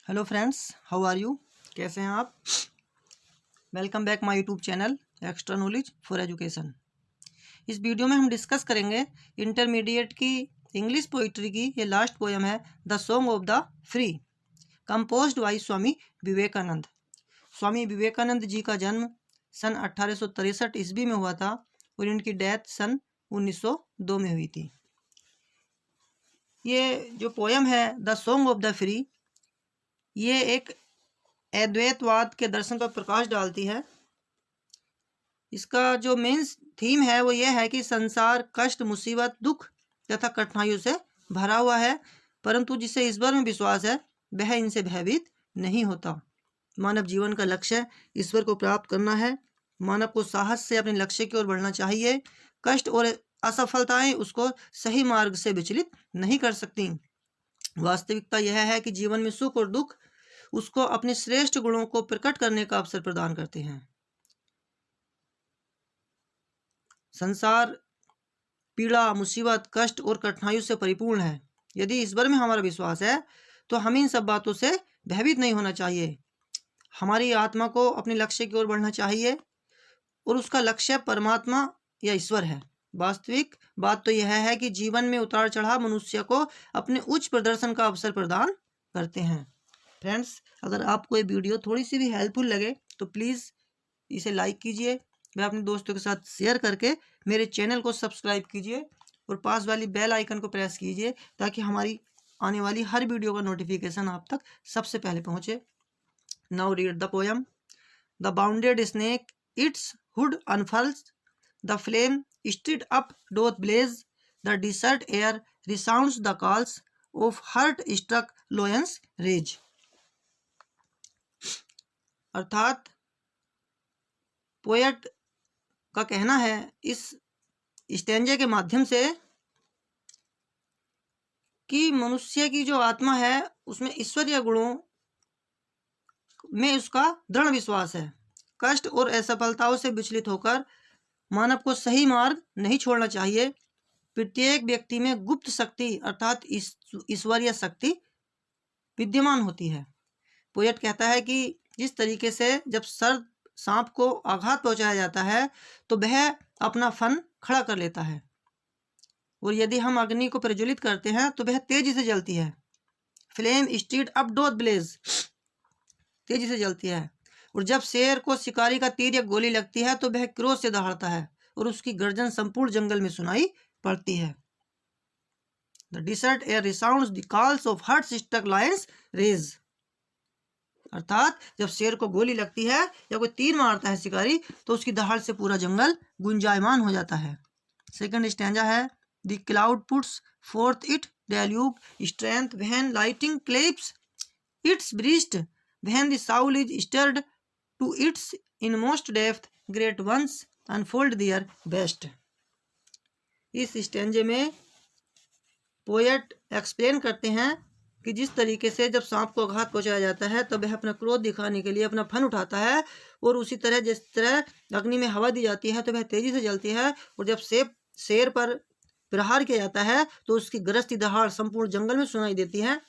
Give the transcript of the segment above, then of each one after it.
Hello friends, how are you? कैसे हैं आप? Welcome back my YouTube channel extra knowledge for education. इस video में हम डिस्कस करेंगे इंटरमीडिएट की इंग्लिश पोइट्री की ये लास्ट पोएम है the song of the free, composed by Swami Vivekananda. Swami Vivekananda ji का जन्म सन 1863 ईस्वी में हुआ था और इनकी डेथ सन 1902 में हुई थी। ये जो पोएम है the song of the free, ये एक अद्वैतवाद के दर्शन पर प्रकाश डालती है। इसका जो मेन थीम है वो ये है कि संसार कष्ट, मुसीबत, दुख तथा कठिनाइयों से भरा हुआ है, परंतु जिसे ईश्वर में विश्वास है वह इनसे भयभीत नहीं होता। मानव जीवन का लक्ष्य ईश्वर को प्राप्त करना है। मानव को साहस से अपने लक्ष्य की ओर बढ़ना चाहिए। कष्ट और असफलताएं उसको सही मार्ग से विचलित नहीं कर सकती। वास्तविकता यह है कि जीवन में सुख और दुख उसको अपने श्रेष्ठ गुणों को प्रकट करने का अवसर प्रदान करते हैं। संसार पीड़ा, मुसीबत, कष्ट और कठिनाइयों से परिपूर्ण है। यदि ईश्वर में हमारा विश्वास है तो हमें इन सब बातों से भयभीत नहीं होना चाहिए। हमारी आत्मा को अपने लक्ष्य की ओर बढ़ना चाहिए और उसका लक्ष्य परमात्मा या ईश्वर है। वास्तविक बात तो यह है कि जीवन में उतार चढ़ाव मनुष्य को अपने उच्च प्रदर्शन का अवसर प्रदान करते हैं। फ्रेंड्स, अगर आपको ये वीडियो थोड़ी सी भी हेल्पफुल लगे तो प्लीज़ इसे लाइक कीजिए, वह अपने दोस्तों के साथ शेयर करके मेरे चैनल को सब्सक्राइब कीजिए और पास वाली बेल आइकन को प्रेस कीजिए ताकि हमारी आने वाली हर वीडियो का नोटिफिकेशन आप तक सबसे पहले पहुँचे। Now read the poem. The bounded snake its hood unfurls, the flame stirred up doth blaze, the desert air resounds the calls of heart struck lions rage. अर्थात पोएट का कहना है इस स्टैंजे के माध्यम से कि मनुष्य की जो आत्मा है उसमें ईश्वरीय गुणों में उसका दृढ़ विश्वास है। कष्ट और असफलताओं से विचलित होकर मानव को सही मार्ग नहीं छोड़ना चाहिए। प्रत्येक व्यक्ति में गुप्त शक्ति अर्थात ईश्वरीय शक्ति विद्यमान होती है। पोएट कहता है कि जिस तरीके से जब सर्प सांप को आघात पहुंचाया जाता है तो वह अपना फन खड़ा कर लेता है, और यदि हम अग्नि को प्रज्वलित करते हैं तो वह तेजी से जलती है। Flame stead up doth Blaze, तेजी से जलती है। और जब शेर को शिकारी का तीर या गोली लगती है तो वह क्रोध से दहाड़ता है और उसकी गर्जन संपूर्ण जंगल में सुनाई पड़ती है। The desert air resounds the calls of heart struck lions rage. अर्थात जब शेर को गोली लगती है या कोई तीर मारता है शिकारी तो उसकी दहाड़ से पूरा जंगल गुंजायमान हो जाता है। सेकंड स्टैंजा है the cloud puts forth it deluge strength when lightning claps its breast when the soul is stirred to its inmost depth great ones unfold their best. इस स्टैंजे में पोएट एक्सप्लेन करते हैं कि जिस तरीके से जब सांप को आघात पहुंचाया जाता है तो वह अपना क्रोध दिखाने के लिए अपना फन उठाता है, और उसी तरह जिस तरह अग्नि में हवा दी जाती है तो वह तेजी से जलती है, और जब शेर पर प्रहार किया जाता है तो उसकी गरजती दहाड़ संपूर्ण जंगल में सुनाई देती है।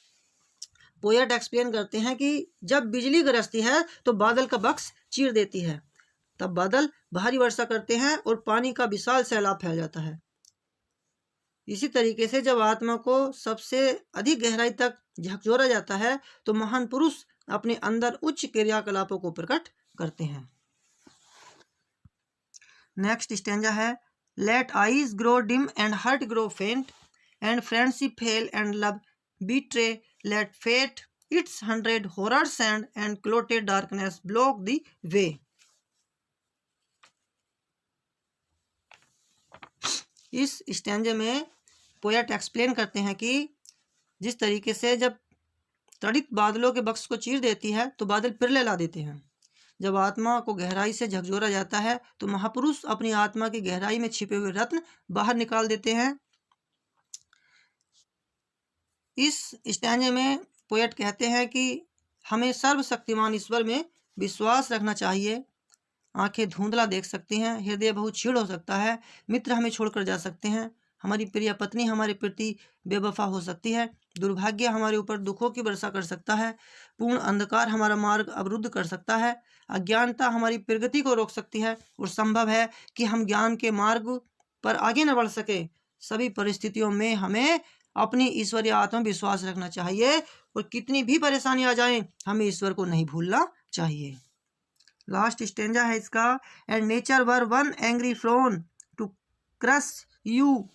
पोएट एक्सप्लेन करते हैं कि जब बिजली गरजती है तो बादल का बक्स चीर देती है, तब बादल भारी वर्षा करते हैं और पानी का विशाल सैलाब फैल जाता है। इसी तरीके से जब आत्मा को सबसे अधिक गहराई तक झकझोरा जाता है तो महान पुरुष अपने अंदर उच्च क्रियाकलापों को प्रकट करते हैं। नेक्स्ट स्टैंजा है let eyes grow dim and heart grow faint and friendship fail and love betray, let fate its 100 horrors and clotted darkness block the way. इस स्टैंजे में पोएट एक्सप्लेन करते हैं कि जिस तरीके से जब तड़ित बादलों के बक्स को चीर देती है तो बादल पिरले ला देते हैं। जब आत्मा को गहराई से झकझोरा जाता है तो महापुरुष अपनी आत्मा की गहराई में छिपे हुए रत्न बाहर निकाल देते हैं। इस स्टैंजे में पोएट कहते हैं कि हमें सर्वशक्तिमान ईश्वर में विश्वास रखना चाहिए। आंखें धुंधला देख सकती हैं, हृदय बहुत क्षीण हो सकता है, मित्र हमें छोड़कर जा सकते हैं, हमारी प्रिय पत्नी हमारे प्रति बेवफा हो सकती है, दुर्भाग्य हमारे ऊपर दुखों की वर्षा कर सकता है, पूर्ण अंधकार हमारा मार्ग अवरुद्ध कर सकता है, अज्ञानता हमारी प्रगति को रोक सकती है और संभव है कि हम ज्ञान के मार्ग पर आगे न बढ़ सके। सभी परिस्थितियों में हमें अपनी ईश्वरीय आत्मविश्वास रखना चाहिए और कितनी भी परेशानी आ जाए हमें ईश्वर को नहीं भूलना चाहिए। लास्ट स्टेंजा है इसका, and nature were one angry फ्लोन to crush you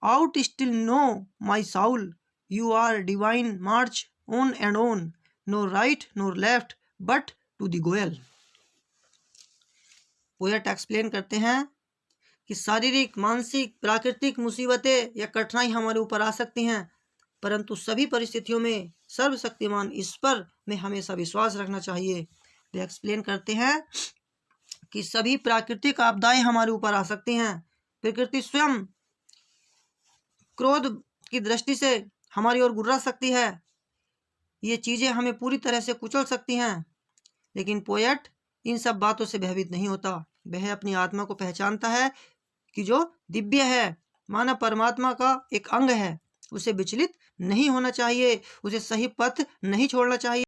out still know my soul, you are divine march on and on, no right nor left but to the goal. Poet explain करते हैं कि शारीरिक, मानसिक, प्राकृतिक मुसीबतें या कठिनाई हमारे ऊपर आ सकती हैं, परंतु सभी परिस्थितियों में सर्वशक्तिमान ईश्वर में हमेशा विश्वास रखना चाहिए। वे एक्सप्लेन करते हैं कि सभी प्राकृतिक आपदाएं हमारे ऊपर आ सकती हैं, प्रकृति स्वयं क्रोध की दृष्टि से हमारी ओर गुर्रा सकती है, ये चीजें हमें पूरी तरह से कुचल सकती हैं, लेकिन पोएट इन सब बातों से भयभीत नहीं होता। वह अपनी आत्मा को पहचानता है कि जो दिव्य है, मानव परमात्मा का एक अंग है, उसे विचलित नहीं होना चाहिए, उसे सही पथ नहीं छोड़ना चाहिए।